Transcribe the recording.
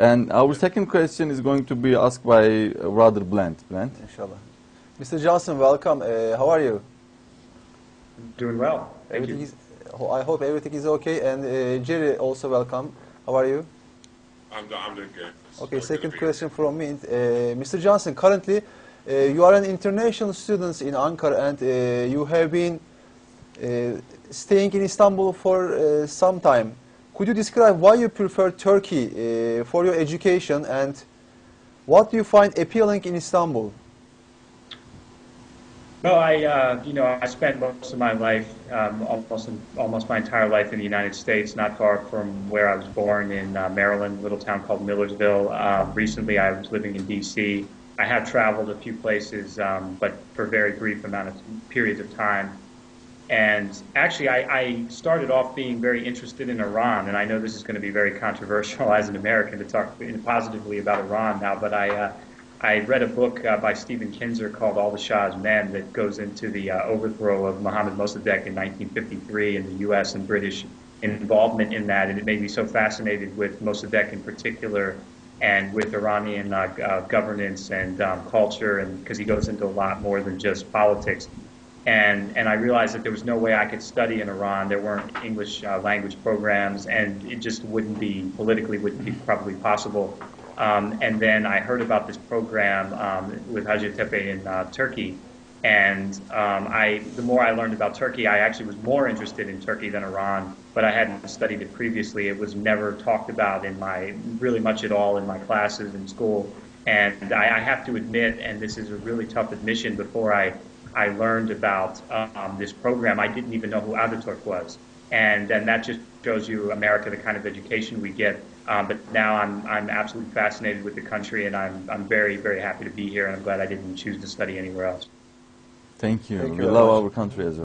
And our second question is going to be asked by rather Blant. Inshallah. Mr. Johnson, welcome. How are you? Doing well. Thank you. I hope everything is okay. And Jerry, also welcome. How are you? I'm doing good. Okay, second question from me. Mr. Johnson, currently you are an international student in Ankara, and you have been staying in Istanbul for some time. Could you describe why you prefer Turkey for your education, and what do you find appealing in Istanbul? Well, I spent most of my life, almost my entire life in the United States, not far from where I was born in Maryland, a little town called Millersville. Recently, I was living in D.C. I have traveled a few places, but for very brief periods of time. And actually, I started off being very interested in Iran, and I know this is going to be very controversial as an American to talk positively about Iran now, but I read a book by Stephen Kinzer called All the Shah's Men that goes into the overthrow of Mohammad Mossadegh in 1953 and the U.S. and British involvement in that, and it made me so fascinated with Mossadegh in particular and with Iranian governance and culture, and because he goes into a lot more than just politics. And I realized that there was no way I could study in Iran. There weren't English language programs, and it just wouldn't be probably possible. And then I heard about this program with Hacettepe in Turkey, and the more I learned about Turkey, I actually was more interested in Turkey than Iran, but I hadn't studied it previously. It was never talked about really much at all in my classes in school. And I have to admit, and this is a really tough admission, before I learned about this program, I didn't even know who Ataturk was. And that just shows you America, the kind of education we get. But now I'm absolutely fascinated with the country, and I'm very, very happy to be here, and I'm glad I didn't choose to study anywhere else. Thank you. Thank We you love our country as well.